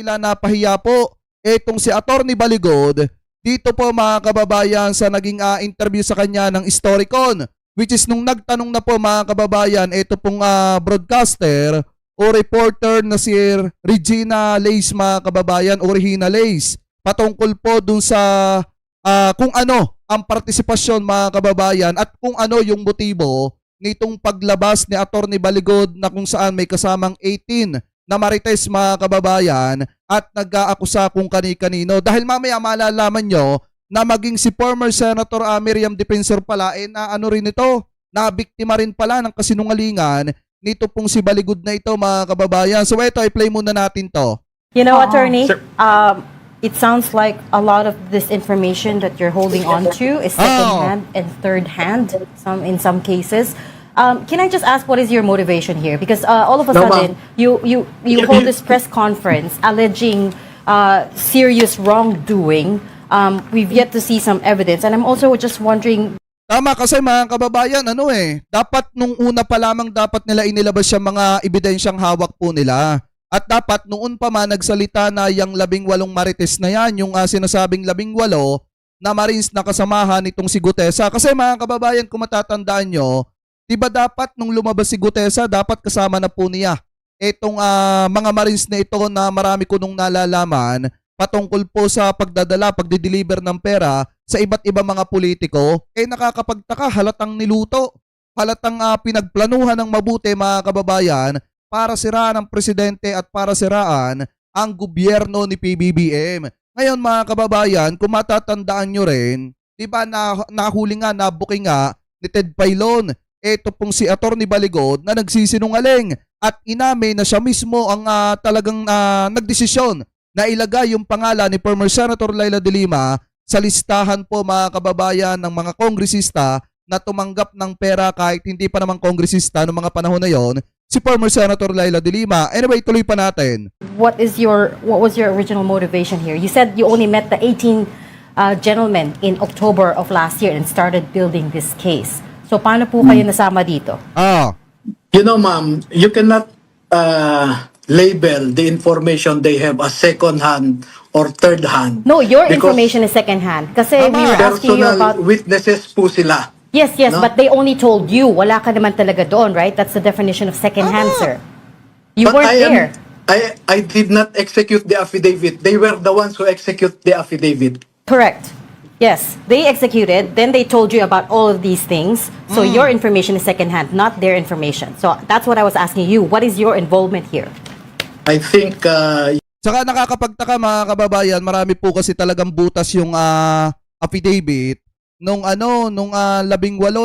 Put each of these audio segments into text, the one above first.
tila napahiya po etong si Attorney Baligod dito po mga kababayan sa naging interview sa kanya ng Storicon, which is nung nagtanong na po mga kababayan ito pong broadcaster o reporter na si Regina Lace mga kababayan o Regina Lace patungkol po dun sa kung ano ang partisipasyon mga kababayan at kung ano yung motibo nitong paglabas ni Attorney Baligod na kung saan may kasamang 18 na marites mga kababayan at nag-aakusa kung kani-kanino. Dahil mamaya malalaman nyo na maging si former Senator Miriam Defensor pala na ano rin ito, na biktima rin pala ng kasinungalingan nito pong si Baligod na ito mga kababayan. So ito, i-play muna natin to. You know, Attorney, it sounds like a lot of this information that you're holding on to is second-hand and third-hand in some cases. Can I just ask what is your motivation here? Because all of a sudden, you hold this press conference alleging serious wrongdoing. We've yet to see some evidence. And I'm also just wondering... Tama kasi mga kababayan, dapat nung una pa lamang dapat nila inilabas yung mga ebidensyang hawak po nila. At dapat noon pa man nagsalita na yung 18 marites na yan, yung sinasabing 18 na Marines na kasamahan nitong si Gutesa. Kasi mga kababayan, kung matatandaan nyo, diba dapat nung lumabas si Gutesa, dapat kasama na po niya itong mga Marines na ito na marami ko nung nalalaman patungkol po sa pagdadala, pagdideliver ng pera sa iba't ibang mga politiko. Nakakapagtaka, halatang niluto, halatang pinagplanuhan ng mabuti mga kababayan para siraan ang presidente at para siraan ang gobyerno ni PBBM. Ngayon mga kababayan, kung matatandaan nyo rin, di ba nahuli nga, nabuki nga ni Ted Pailon, ito pong si Attorney Baligod na nagsisinungaling at inamin na siya mismo ang talagang nagdesisyon na ilagay yung pangalan ni former Senator Leila de Lima sa listahan po mga kababayan ng mga kongresista na tumanggap ng pera kahit hindi pa naman kongresista noong mga panahon na yon, si former Senator Leila de Lima. Anyway, tuloy pa natin. What was your original motivation here? You said you only met the 18 gentlemen in October of last year and started building this case. So paano po kayo nasama dito? You know, ma'am, you cannot label the information they have as second hand or third hand. No, your information is second hand. Kasi we were asking you about... witnesses po sila. Yes, no? But they only told you. Wala ka naman talaga doon, right? That's the definition of second hand, sir. You weren't there. I did not execute the affidavit. They were the ones who execute the affidavit. Correct. Yes, they executed. Then they told you about all of these things. So your information is second hand, not their information. So that's what I was asking you. What is your involvement here? I think... Saka nakakapagtaka mga kababayan, marami po kasi talagang butas yung affidavit nung 18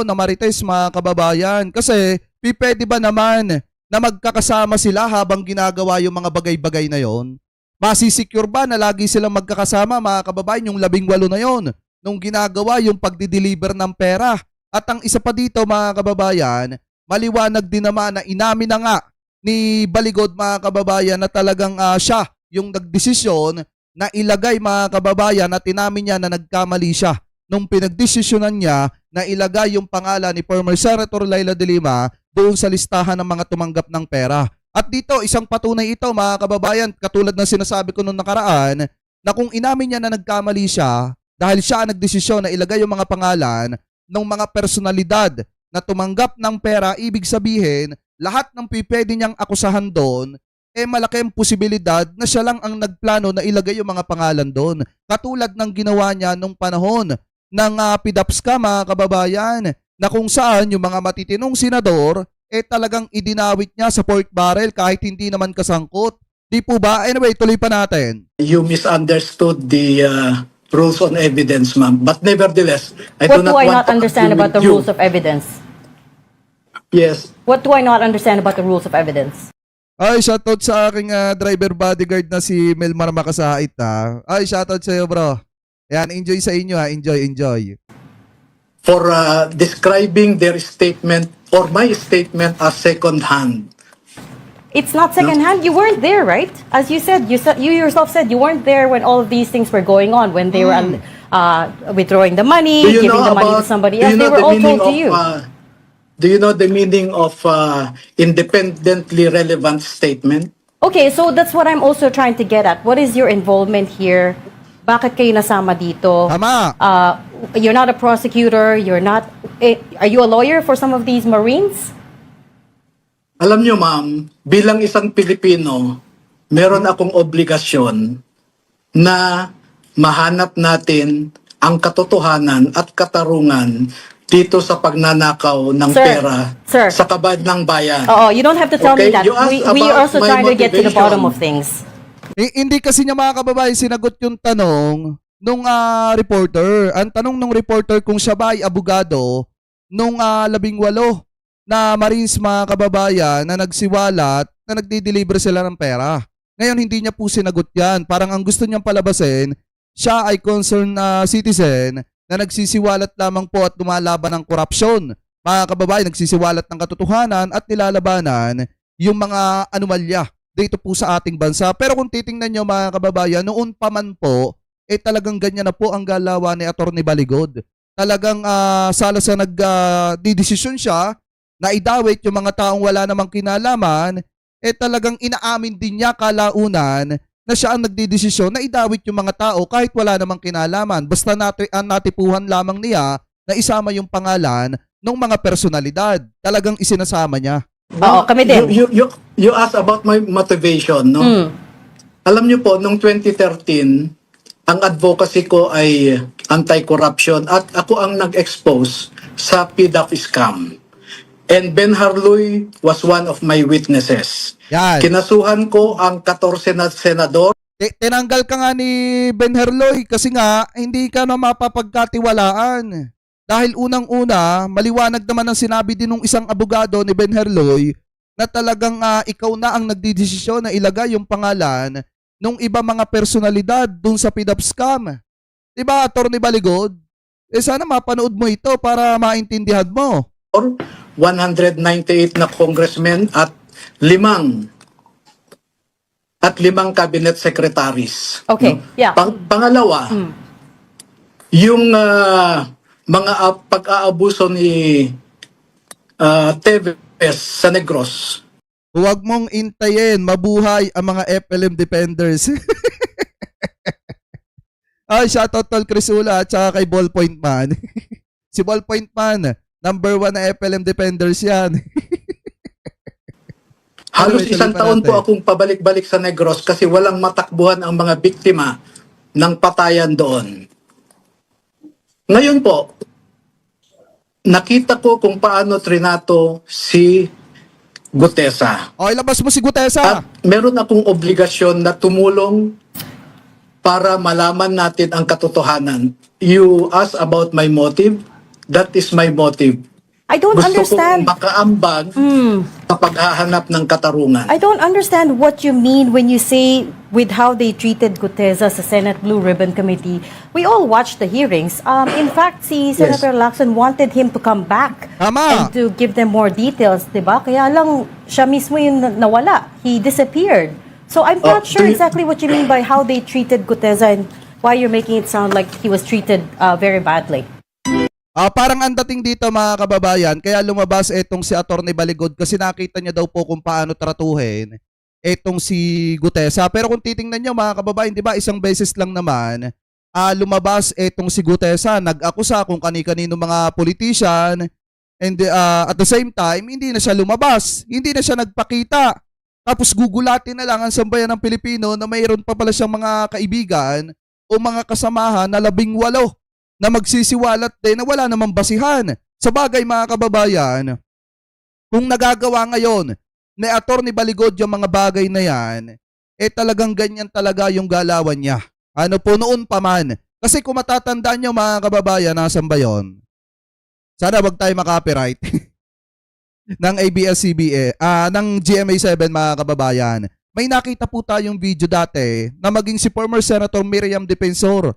na marites mga kababayan. Kasi pwede ba naman na magkakasama sila habang ginagawa yung mga bagay-bagay na yon? Masisecure ba na lagi silang magkakasama mga kababayan yung 18 na yon nung ginagawa yung pagdi-deliver ng pera? At ang isa pa dito mga kababayan, maliwanag din naman na inamin na nga ni Baligod mga kababayan na talagang siya yung nagdesisyon na ilagay mga kababayan at inamin niya na nagkamali siya nung pinagdesisyonan niya na ilagay yung pangalan ni former Senator Leila de Lima doon sa listahan ng mga tumanggap ng pera. At dito, isang patunay ito mga kababayan, katulad ng sinasabi ko nung nakaraan, na kung inamin niya na nagkamali siya dahil siya ang nagdesisyon na ilagay yung mga pangalan ng mga personalidad na tumanggap ng pera, ibig sabihin, lahat ng pwede niyang akusahan doon, malaki ang posibilidad na siya lang ang nagplano na ilagay yung mga pangalan doon. Katulad ng ginawa niya nung panahon ng PDAPSCA mga kababayan, na kung saan yung mga matitinong senador talagang idinawit niya sa pork barrel kahit hindi naman kasangkot. Di po ba? Anyway, tuloy pa natin. You misunderstood the rules on evidence, ma'am. But nevertheless, What do I not understand about the rules of evidence? Yes. What do I not understand about the rules of evidence? Ay, shoutout sa aking driver bodyguard na si Melmar Makasait Ay, shoutout sa iyo, bro. Ayan, enjoy sa inyo enjoy. For describing their statement or my statement as second hand. It's not second hand. You weren't there, right? As you said, you yourself said you weren't there when all of these things were going on, when they were withdrawing the money, giving the money to somebody else. They were all told to you. Do you know the meaning of independently relevant statement? Okay, so that's what I'm also trying to get at. What is your involvement here? Bakit kayo nasama dito? Tama. You're not a prosecutor, are you a lawyer for some of these Marines? Alam nyo, ma'am, bilang isang Pilipino, meron akong obligasyon na mahanap natin ang katotohanan at katarungan dito sa pagnanakaw ng Sir, pera sir. sa kabad ng bayan. Oh, you don't have to tell me Okay, that. you asked We about also my trying to get to the bottom of motivation. things. Hindi kasi niya mga kababayan sinagot yung tanong nung reporter. Ang tanong nung reporter kung siya ba ay abogado nung 18 na Marines mga kababayan na nagsiwalat na nagdi-deliver sila ng pera. Ngayon hindi niya po sinagot yan. Parang ang gusto niyang palabasin, siya ay concerned citizen na nagsisiwalat lamang po at lumalaban ng korupsyon. Mga kababayan, nagsisiwalat ng katotohanan at nilalabanan yung mga anomalya dito po sa ating bansa. Pero kung titingnan nyo mga kababayan, noon pa man po, talagang ganyan na po ang galawan ni Atty. Baligod. Talagang sala sa nagdidesisyon siya na idawit yung mga taong wala namang kinalaman, talagang inaamin din niya kalaunan na siya ang nagdidesisyon na idawit yung mga tao kahit wala namang kinalaman. Basta natipuhan lamang niya na isama yung pangalan ng mga personalidad. Talagang isinasama niya. Oo, kami din. You asked about my motivation, no? Mm. Alam niyo po, noong 2013, ang advocacy ko ay anti-corruption at ako ang nag-expose sa PDAF scam. And Ben Harloy was one of my witnesses. Yan. Kinasuhan ko ang 14 na senador. Tinanggal ka nga ni Ben Herloy kasi nga hindi ka na mapapagkatiwalaan. Dahil unang-una, maliwanag naman ang sinabi din ng isang abogado ni Ben Herloy na talagang ikaw na ang nagdidesisyon na ilagay yung pangalan ng iba mga personalidad dun sa PDAP scam. Diba, Atty. Baligod? Sana mapanood mo ito para maintindihan mo. 198 na congressmen at limang cabinet secretaries. Okay, yeah. Pangalawa, yung mga pag-aabuso ni Teves sa Negros. Huwag mong intayin, mabuhay ang mga FLM defenders. Ay, shoutout tol Crisula at saka kay Ballpoint Man. Si Ballpoint Man, number 1 na FLM defenders yan. Halos Anyway, isang tuloy pa taon po natin. akong pabalik-balik sa Negros kasi walang matakbuhan ang mga biktima ng patayan doon. Ngayon po, nakita ko kung paano trinato si Gutesa. O, ilabas mo si Gutesa. At meron akong obligasyon na tumulong para malaman natin ang katotohanan. You ask about my motive, that is my motive. I don't Gusto understand. kong makaambag sa paghahanap ng katarungan. I don't understand what you mean when you say with how they treated Gutesa sa Senate Blue Ribbon Committee. We all watched the hearings. In fact, si Senator Lacson wanted him to come back Tama. and to give them more details, di ba? Kaya lang siya mismo yung nawala. He disappeared. So I'm not sure exactly what you mean by how they treated Gutesa and why you're making it sound like he was treated very badly. Parang ang dating dito mga kababayan, kaya lumabas etong si Atty. Baligod kasi nakita niya daw po kung paano tratuhin etong si Gutesa. Pero kung titingnan niyo mga kababayan, di ba isang beses lang naman lumabas etong si Gutesa, nag-akusa kung kani-kanino mga politician and at the same time, hindi na siya lumabas, hindi na siya nagpakita. Tapos gugulatin na lang ang sambayan ng Pilipino na mayroon pa pala siyang mga kaibigan o mga kasamahan na 18 na magsisiwalat din na wala namang basihan. Sa bagay mga kababayan, kung nagagawa ngayon ni Atty. Baligod yung mga bagay na yan, talagang ganyan talaga yung galawan niya. Ano po noon pa man. Kasi kung matatandaan nyo mga kababayan, nasan ba yun? Sana wag tayo makapiright. ng ABS-CBN, ng GMA7 mga kababayan. May nakita po tayong video dati na maging si former Senator Miriam Defensor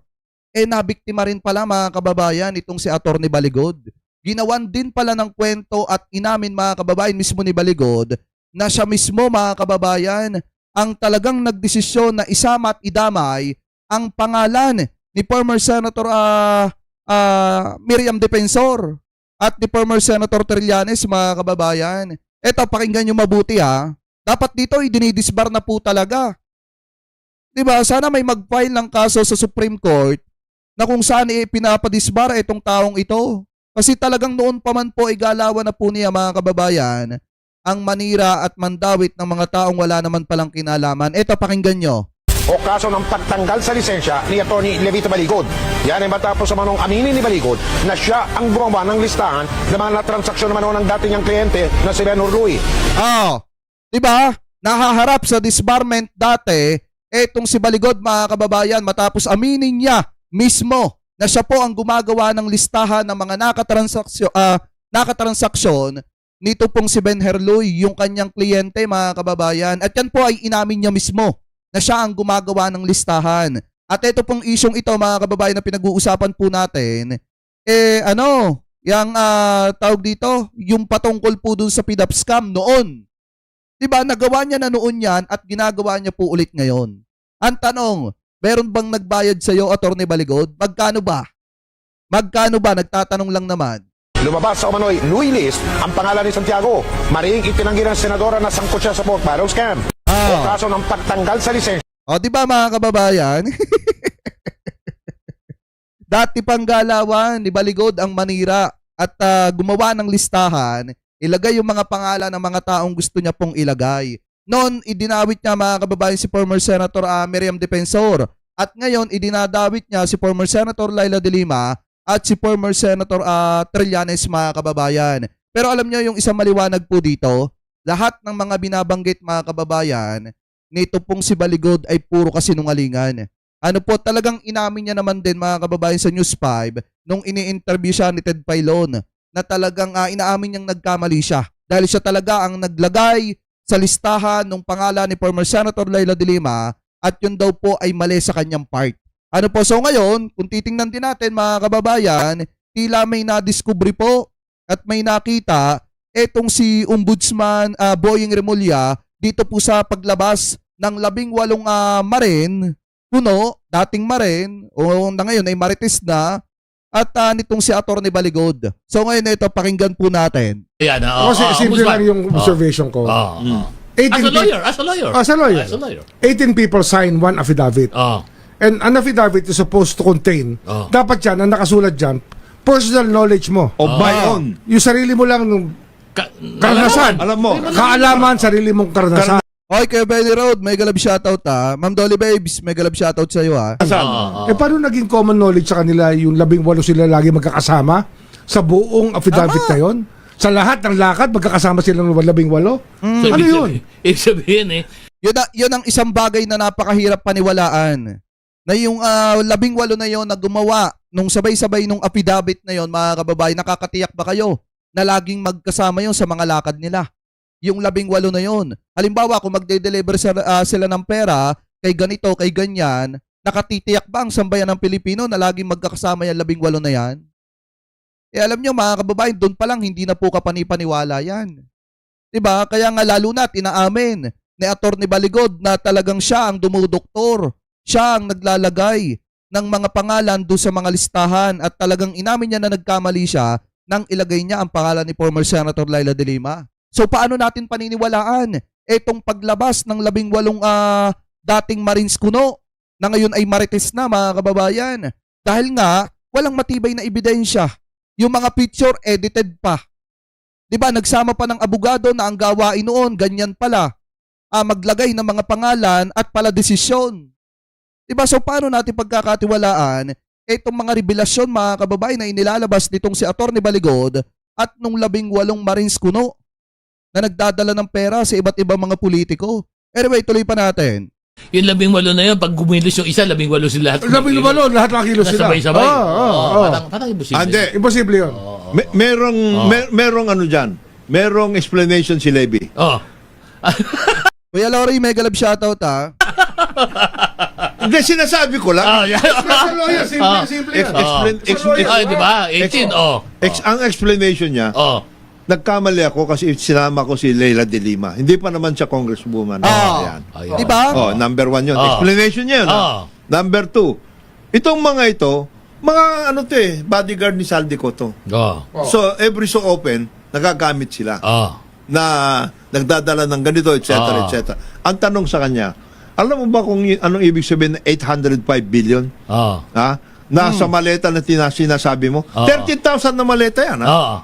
nabiktima rin pala mga kababayan itong si Atty. Baligod. Ginawan din pala ng kwento at inamin mga kababayan mismo ni Baligod na siya mismo mga kababayan ang talagang nagdesisyon na isama at idamay ang pangalan ni former Senator Miriam Defensor at ni former Senator Trillanes mga kababayan. Eto, pakinggan nyo mabuti ha. Dapat dito idinidisbar na po talaga. 'Di ba? Sana may mag-file ng kaso sa Supreme Court na kung saan pinapadisbar itong taong ito. Kasi talagang noon pa man po igalawan na po niya mga kababayan ang manira at mandawit ng mga taong wala naman palang kinalaman. Ito, pakinggan nyo. O kaso ng pagtanggal sa lisensya ni Atty. Levito Baligod. Yan ay matapos sa manong aminin ni Baligod na siya ang gumawa ng listahan ng mga natransaksyon naman ng dati niyang kliyente na si Ben Hurluy. Di ba? Nahaharap sa disbarment dati, etong si Baligod mga kababayan matapos aminin niya mismo na siya po ang gumagawa ng listahan ng mga nakatransaksyon nito pong si Ben Hurluy, yung kanyang kliyente mga kababayan. At yan po ay inamin niya mismo na siya ang gumagawa ng listahan. At ito pong isyong ito mga kababayan na pinag-uusapan po natin, tawag dito, yung patungkol po dun sa PDAP scam noon. Diba, nagawa niya na noon yan at ginagawa niya po ulit ngayon. Ang tanong, meron bang nagbayad sa'yo, Atty. Baligod? Magkano ba? Magkano ba? Nagtatanong lang naman. Lumabas sa umano'y Louis List ang pangalan ni Santiago. Mariing itinanggi ng senadora na sangkot siya sa pork barrel scam. O kaso ng pagtanggal sa lisensya. O, di ba mga kababayan? Dati pang galawan ni Baligod ang manira at gumawa ng listahan, ilagay yung mga pangalan ng mga taong gusto niya pong ilagay. Noon, idinawit niya mga kababayan si former Senator Miriam Defensor. At ngayon, idinadawit niya si former Senator Laila de Lima at si former Senator Trillanes mga kababayan. Pero alam niyo yung isang maliwanag po dito, lahat ng mga binabanggit mga kababayan, nito pong si Baligod ay puro kasinungalingan. Ano po, talagang inamin niya naman din mga kababayan sa News 5 nung ini-interview siya ni Ted Filon na talagang inaamin niyang nagkamali siya. Dahil siya talaga ang naglagay sa listahan ng pangalan ni former Senator Laila de Lima at yun daw po ay mali sa kanyang part. Ano po, so ngayon, kung titingnan din natin mga kababayan, tila may nadiskubre po at may nakita etong si Ombudsman Boying Remulla dito po sa paglabas ng 18 marin, puno, dating marin, o na ngayon ay marites na, at nitong si Atty. Baligod. So ngayon ito, pakinggan po natin. Yan, Kasi simple lang yung observation ko. 18 As a lawyer. 18 people sign one affidavit. And an affidavit is supposed to contain, dapat yan, ang nakasulat dyan, personal knowledge mo. O by own. Yung sarili mo lang, karanasan. Alam mo. Kaalaman, sarili mong karanasan. Okay, Kuya Benny Road, may galab shoutout Ma'am Dolly Babes, may galab shoutout sa iyo Paano naging common knowledge sa kanila yung 18 sila lagi magkakasama sa buong affidavit na yun? Sa lahat ng lakad, magkakasama silang 18? Ano yun? Ibig sabihin Yun ang isang bagay na napakahirap paniwalaan. Na yung 18 na yon na gumawa nung sabay-sabay nung affidavit na yon, mga kababayan, nakakatiyak ba kayo na laging magkasama yon sa mga lakad nila? Yung 18 na yon. Halimbawa, kung magde-deliver sila ng pera kay ganito, kay ganyan, nakatitiyak ba ang sambayan ng Pilipino na laging magkakasama yung 18 na yan? Alam nyo mga kababayan, doon pa lang hindi na po kapanipaniwala yan. Diba? Kaya nga lalo na tinaamin ni Atty. Baligod na talagang siya ang dumudoktor. Siya ang naglalagay ng mga pangalan doon sa mga listahan at talagang inamin niya na nagkamali siya nang ilagay niya ang pangalan ni former Senator Laila de Lima. So paano natin paniniwalaan etong paglabas ng 18 dating Marines kuno na ngayon ay marites na mga kababayan? Dahil nga walang matibay na ebidensya. Yung mga picture edited pa. 'Di ba? Nagsama pa ng abogado na ang gawain noon ganyan pala. Maglagay ng mga pangalan at pala desisyon. Diba? So paano natin pagkakatiwalaan itong mga revelasyon mga kababayan na inilalabas nitong si Atty. Baligod at nung 18 Marines kuno na nagdadala ng pera sa iba't ibang mga politiko. Anyway, tuloy pa natin. yung 18 na yun, pag gumilos yung isa, 18 sila. 18, lahat nakilos sila. Sabay-sabay. Parang imposible. Ande, Imposible yun. merong ano dyan. Merong explanation si Levy. Kuya Lori, may galab shoutout Hindi, sinasabi ko lang. Special lawyer, simple yan. Di ba? 18, Ang explanation niya, nagkamali ako kasi sinama ko si Leila de Lima. Hindi pa naman siya congresswoman. Yan. Di ba? Number 1 yun. Explanation niya yun. Number 2, itong mga ito, mga bodyguard ni Saldi ko to. So, every so open, nagagamit sila. Na nagdadala ng ganito, etc. etc. Ang tanong sa kanya, alam mo ba kung anong ibig sabihin ng 805 billion? Oo. Ha? Nasa maleta na sinasabi mo? 13,000 na maleta yan, ha? Oo.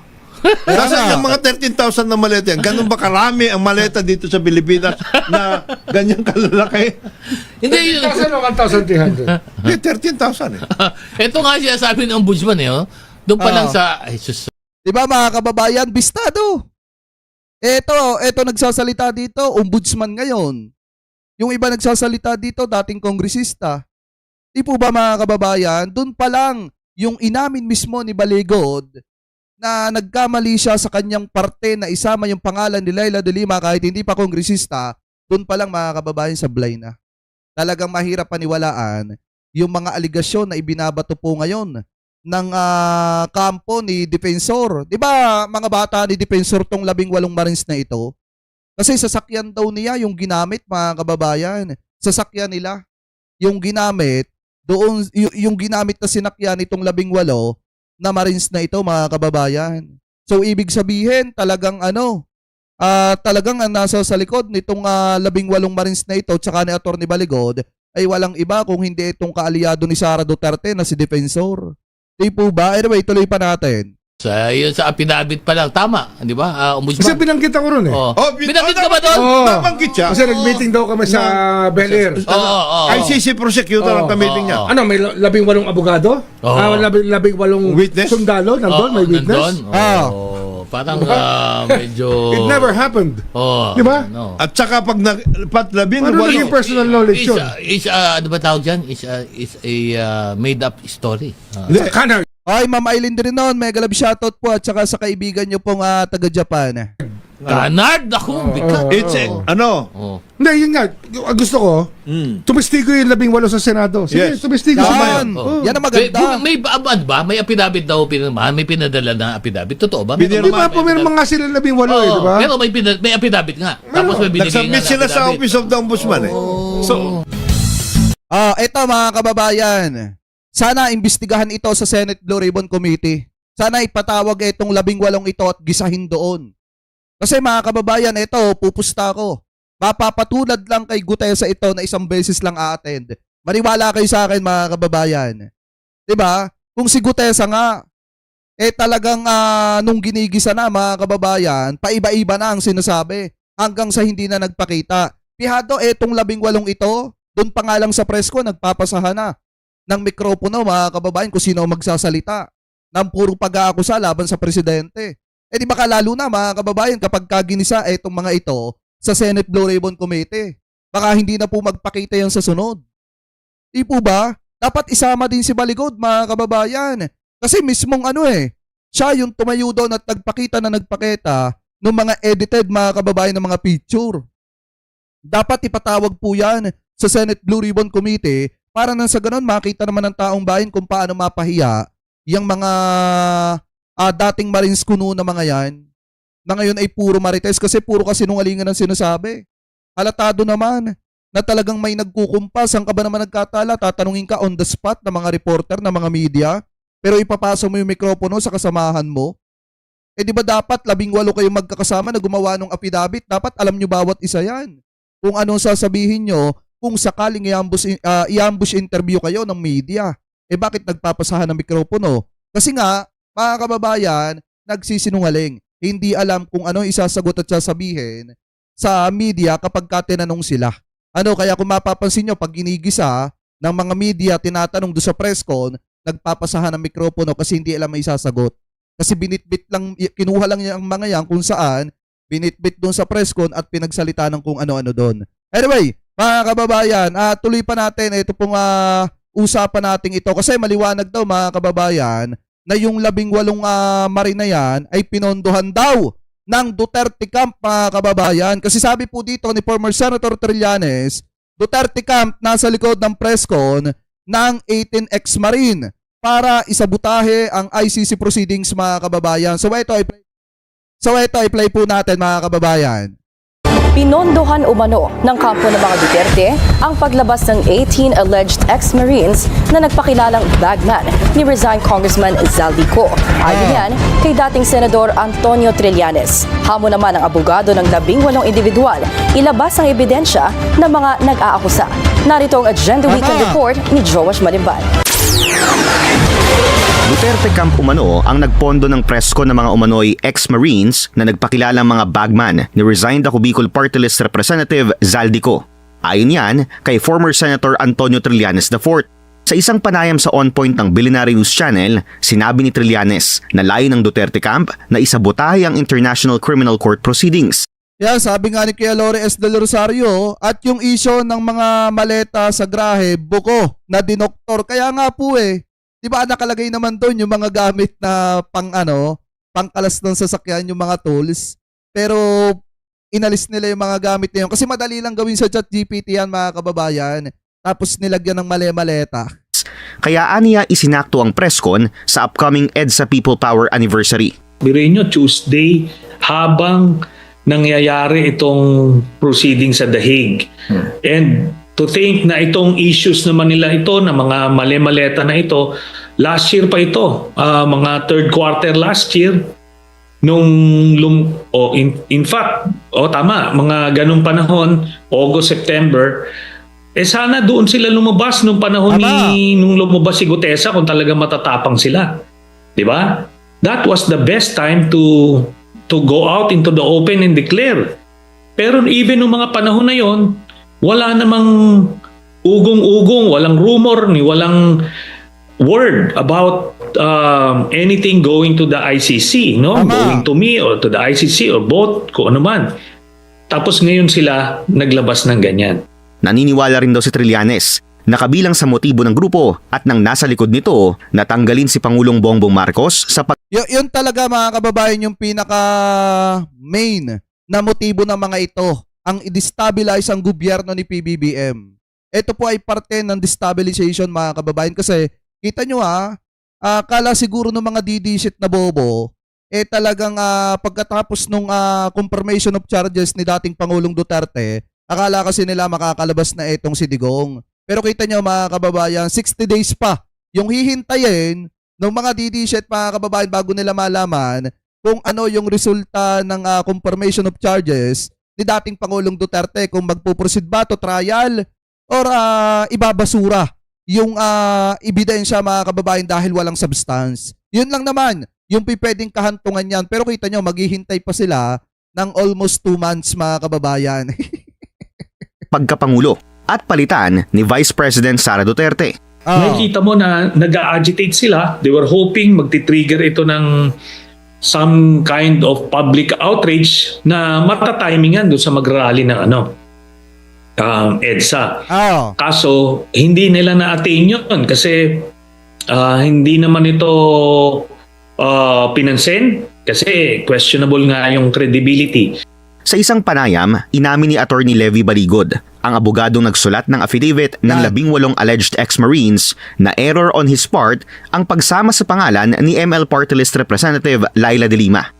Nasaan yung mga 13,000 na maleta yan? Ganun ba karami ang maleta dito sa Pilipinas na ganyan kalalaki? Hindi, yun. 1,000 o 1,300? Hindi, 13,000 eh. Ito nga siya sabi ng ombudsman eh. Oh. Doon pa lang sa... Ay, sus. Diba mga kababayan, bistado. Eto nagsasalita dito, ombudsman ngayon. Yung iba nagsasalita dito, dating kongresista. Di po ba mga kababayan, doon pa lang yung inamin mismo ni Baligod na nagkamali siya sa kanyang parte na isama yung pangalan ni Leila de Lima kahit hindi pa kongresista, doon pa lang mga kababayan sablay na. Talagang mahirap paniwalaan yung mga aligasyon na ibinabato po ngayon ng kampo ni Defensor. Di ba mga bata ni Defensor tong 18 Marines na ito? Kasi sasakyan daw niya yung ginamit mga kababayan. Sasakyan nila yung ginamit doon yung ginamit na sinakyan itong 18 na Marines na ito mga kababayan. So ibig sabihin talagang talagang ang nasa sa likod nitong 18 Marines na ito tsaka ni Atty. Baligod ay walang iba kung hindi itong kaalyado ni Sara Duterte na si Defensor. Di po ba? Anyway, tuloy pa natin. Yun sa affidavit pa lang. Tama, di ba? Kasi Ombudsman. binanggit ako ron eh. Oh. Binanggit ka ba dapat- doon? Oo. Nabanggit siya. Kasi nag-meeting daw kami sa Bel Air. Oo. ICC prosecutor ang kamiting niya. Ano, may 18 abogado? Oo. 18 Witness? sundalo? Nandun, may witness? Parang medyo... It never happened. Oh, Di ba? No. At saka pag labing Ano naging personal knowledge yun? Ano ba tawag dyan? Is a made-up story. Hindi. Kanar. Ay, Ma'am Aileen din noon, mega love shoutout po at saka sa kaibigan nyo pong taga-Japan. Ganard! Ako, bigat. It's ano? Oh. Hindi, yun nga. Gusto ko, tumistigo yung 18 sa Senado. Sige, Yes. tumistigo. Yan, Oh. yan ang maganda. May affidavit daw pinirmahan, may pinadala na affidavit. Totoo ba? Di ba po meron mga sila 18 eh, di ba? Pero may affidavit nga. Tapos may binigay nga Nagsubmit na sila sa affidavit. Office of the Ombudsman eh. So, Ito mga kababayan. Sana imbestigahan ito sa Senate Blue Ribbon Committee. Sana ipatawag itong 18 ito at gisahin doon. Kasi mga kababayan, ito, pupusta ko. Mapapatulad lang kay Gutesa ito na isang beses lang a-attend. Maniwala kayo sa akin mga kababayan. 'Di ba? Kung si Gutesa nga, talagang nung ginigisa na mga kababayan, paiba-iba na ang sinasabi hanggang sa hindi na nagpakita. Pihado, etong 18 ito, doon pa nga lang sa presko, nagpapasahan na ng mikropono mga kababayan kung sino ang magsasalita ng puro pag-aakusa laban sa presidente. Di baka lalo na mga kababayan kapag kaginisa etong mga ito sa Senate Blue Ribbon Committee. Baka hindi na po magpakita yan sa sunod. Di po ba? Dapat isama din si Baligod mga kababayan. Kasi mismong siya yung tumayo doon at nagpakita ng mga edited mga kababayan ng mga picture. Dapat ipatawag po yan sa Senate Blue Ribbon Committee para nang sa ganun makita naman ng taong bayan kung paano mapahiya yung mga dating Marines kuno na mga yan na ngayon ay puro marites kasi puro kasinungalingan ang sinasabi. Halatado naman na talagang may nagkukumpas. Saan ka ba naman nagkatala? Tatanungin ka on the spot ng mga reporter, ng mga media, pero ipapasa mo yung mikropono sa kasamahan mo. Di ba dapat 18 kayong magkakasama na gumawa ng affidavit? Dapat alam nyo bawat isa yan. Kung anong sasabihin nyo, kung sakaling i-ambush interview kayo ng media, bakit nagpapasahan ng mikropono? Kasi nga, mga kababayan, nagsisinungaling. Hindi alam kung ano isasagot at sasabihin sa media kapag tinanong sila. Kaya kung mapapansin nyo, pag ginigisa ng mga media, tinatanong doon sa press con, nagpapasahan ng mikropono kasi hindi alam may isasagot. Kasi binitbit lang, kinuha lang niya ang mga yan kung saan, binitbit doon sa press con at pinagsalita ng kung ano-ano doon. Anyway, mga kababayan, tuloy pa natin ito pong usapan natin ito kasi maliwanag daw mga kababayan na yung 18 Marine na yan ay pinondohan daw ng Duterte Camp mga kababayan. Kasi sabi po dito ni former Senator Trillanes, Duterte Camp nasa likod ng presscon ng 18 ex-Marine para isabotahe ang ICC proceedings mga kababayan. So ito ay play po natin mga kababayan. Pinondohan umano ng kampo ng mga Duterte ang paglabas ng 18 alleged ex-Marines na nagpakilalang bagman ni resigned Congressman Zaldico. Ayon yan kay dating Senador Antonio Trillanes. Hamon naman ang abogado ng 18 individual ilabas ang ebidensya ng mga nag-aakusa. Narito ang Agenda Weekend Report ni Joash Malimban. Duterte Camp umano ang nagpondo ng presko ng mga umano'y ex-Marines na nagpakilalang mga bagman ni resigned ako Bicol Party List Representative Zaldico. Ayon yan kay former Senator Antonio Trillanes IV. Sa isang panayam sa On Point ng Billionaire News Channel, sinabi ni Trillanes na layo ng Duterte Camp na isabotahe ang International Criminal Court proceedings. Yan, sabi nga ni Kuya Lore S. Del Rosario, at yung isyo ng mga maleta sa grahe, buko na dinoktor. Kaya nga po di ba nakalagay naman doon yung mga gamit na pangkalas ng sasakyan, yung mga tools. Pero inalis nila yung mga gamit na yun. Kasi madali lang gawin sa ChatGPT yan, mga kababayan. Tapos nilagyan ng mali-maleta. Kaya aniya isinakto ang preskon sa upcoming EDSA People Power Anniversary. Biruin nyo, Tuesday, habang nangyayari itong proceeding sa The Hague. And to think na itong issues naman nila ito, na mga mali-maleta na ito, last year pa ito, mga third quarter last year, in fact, tama, mga ganung panahon, August, September, sana doon sila lumabas nung panahon nung lumabas si Gutesa kung talaga matatapang sila. Di ba? That was the best time to go out into the open and declare. Pero even nung mga panahon na yon, wala namang ugong-ugong, walang rumor, ni walang word about anything going to the ICC, no? Going to me or to the ICC or both, kung ano man. Tapos ngayon sila naglabas ng ganyan. Naniniwala rin daw si Trillanes na kabilang sa motibo ng grupo at nang nasa likod nito na tanggalin si Pangulong Bongbong Marcos sa Yun talaga, mga kababayan, yung pinaka main na motibo ng mga ito, ang i-destabilize ang gobyerno ni PBBM. Ito po ay parte ng destabilization, mga kababayan, kasi kita nyo akala siguro ng mga didisit na bobo, talagang pagkatapos nung confirmation of charges ni dating Pangulong Duterte, akala kasi nila makakalabas na itong si Digong. Pero kita nyo, mga kababayan, 60 days pa yung hihintayin ng mga didisit, mga kababayan, bago nila malaman kung ano yung resulta ng confirmation of charges ni dating Pangulong Duterte, kung magpuproceed ba to trial or ibabasura yung ebidensya, mga kababayan, dahil walang substance. Yun lang naman yung pwedeng kahantungan yan. Pero kita nyo, maghihintay pa sila ng almost 2 months, mga kababayan. pagkapangulo at palitan ni Vice President Sara Duterte. Nakikita mo na nag-agitate sila. They were hoping magti-trigger ito ng some kind of public outrage na matatimingan doon sa mag-rally ng EDSA. Kaso hindi nila na-attain yun kasi hindi naman ito pinansin kasi questionable nga yung credibility. Sa isang panayam, inamin ni Attorney Levy Baligod, ang abogadong nagsulat ng affidavit ng 18 alleged ex-Marines na error on his part ang pagsama sa pangalan ni ML Party List Representative Laila de Lima.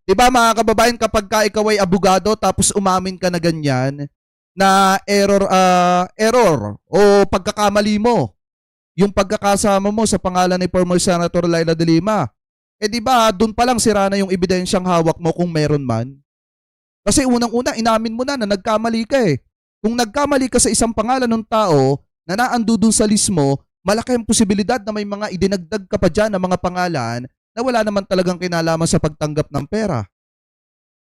Di ba, mga kababayan, kapag ikaw ay abogado tapos umamin ka na ganyan na error o pagkakamali mo, yung pagkakasama mo sa pangalan ni former Senator Laila de Lima, di ba, doon pa lang sira na yung ebidensyang hawak mo kung meron man. Kasi unang-una, inamin mo na nagkamali ka Kung nagkamali ka sa isang pangalan ng tao na naando dun sa list mo, malaki ang posibilidad na may mga idinagdag ka pa dyan ng mga pangalan na wala naman talagang kinalaman sa pagtanggap ng pera.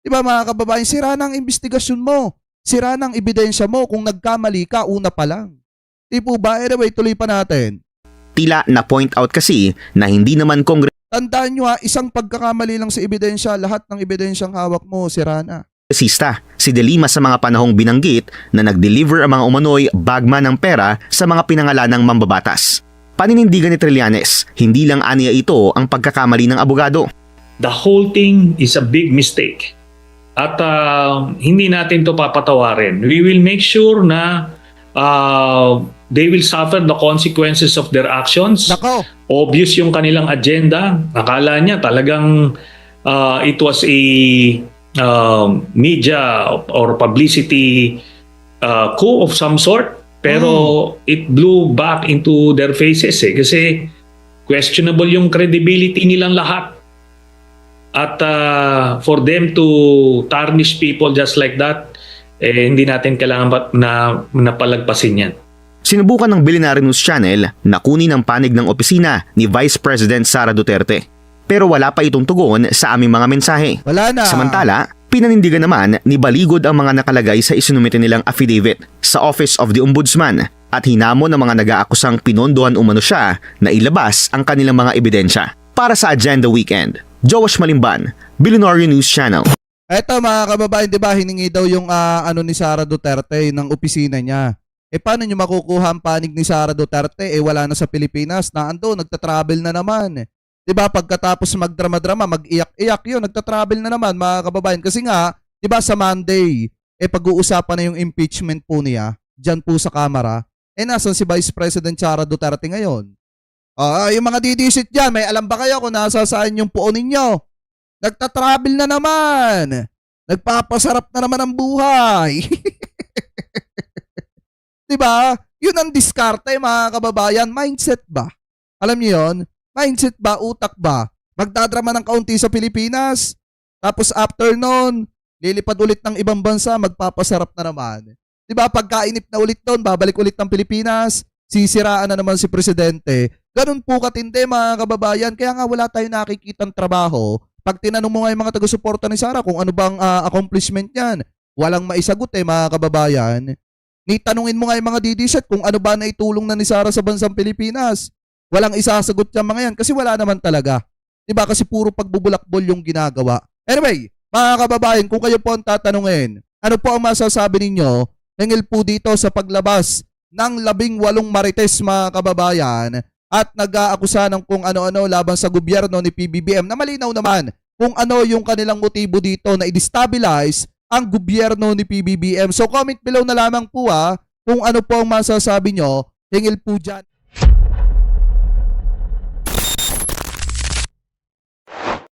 Diba, mga kababayan, sira na ang investigasyon mo. Sira na ang ebidensya mo kung nagkamali ka una pa lang. Di po ba? Anyway, tuloy pa natin. Tila na point out kasi na hindi naman Tandaan nyo isang pagkakamali lang sa ebidensya, lahat ng ebidensyang hawak mo, sira na. Si De Lima sa mga panahong binanggit na nag-deliver ang mga umano'y bagman ng pera sa mga pinangalanang mambabatas. Paninindigan ni Trillanes, hindi lang aniya ito ang pagkakamali ng abogado. The whole thing is a big mistake. At hindi natin to papatawarin. We will make sure na they will suffer the consequences of their actions. Nako. Obvious yung kanilang agenda. Akala niya talagang it was a media or publicity coup of some sort, pero it blew back into their faces kasi questionable yung credibility nilang lahat. At for them to tarnish people just like that, hindi natin kailangan na palagpasin yan. Sinubukan ng Billionaire News Channel na kunin ang panig ng opisina ni Vice President Sara Duterte. Pero wala pa itong tugon sa aming mga mensahe. Wala na. Samantala, pinanindigan naman ni Baligod ang mga nakalagay sa isinumite nilang affidavit sa Office of the Ombudsman at hinamon ng mga nag-aakusang pinondohan umano siya na ilabas ang kanilang mga ebidensya. Para sa Agenda Weekend, Joash Malimban, Billionaire News Channel. Eto mga kababayan, di ba, hiningi daw yung ni Sara Duterte ng opisina niya. Paano nyo makukuha ang panig ni Sara Duterte? Wala na sa Pilipinas, naando, nagtatravel na naman. Di ba, pagkatapos magdrama-drama, mag-iyak-iyak yun, nagtatravel na naman mga kababayan. Kasi nga, di ba sa Monday, pag-uusapan na yung impeachment po niya, dyan po sa Kamara, nasan si Vice President Sara Duterte ngayon? Yung mga didisit dyan, may alam ba kayo kung nasa saan yung puo ninyo? Nagtatravel na naman. Nagpapasarap na naman ang buhay. Diba? Yun ang diskarte mga kababayan. Mindset ba? Alam niyo yun? Mindset ba? Utak ba? Magdadrama ng kaunti sa Pilipinas. Tapos after nun, lilipad ulit ng ibang bansa, magpapasarap na naman. Diba? Pagkainip na ulit doon, babalik ulit ng Pilipinas, sisiraan na naman si Presidente. Ganun po katindi mga kababayan. Kaya nga wala tayong nakikitang trabaho. Pag tinanong mo nga yung mga taga-suporta ni Sara kung ano bang accomplishment niyan, walang maisagot mga kababayan. Tanungin mo nga yung mga didiset kung ano ba naitulong na ni Sara sa bansang Pilipinas. Walang isasagot yung mga yan kasi wala naman talaga. Diba? Kasi puro pagbubulakbol yung ginagawa. Anyway, mga kababayan, kung kayo po ang tatanungin, ano po ang masasabi ninyo hinggil po dito sa paglabas ng 18 marites mga kababayan at nag-aakusa ng kung ano-ano laban sa gobyerno ni PBBM na malinaw naman kung ano yung kanilang motibo dito na i-destabilize ang gobyerno ni PBBM. So comment below na lamang po kung ano po ang masasabi nyo hinggil po dyan.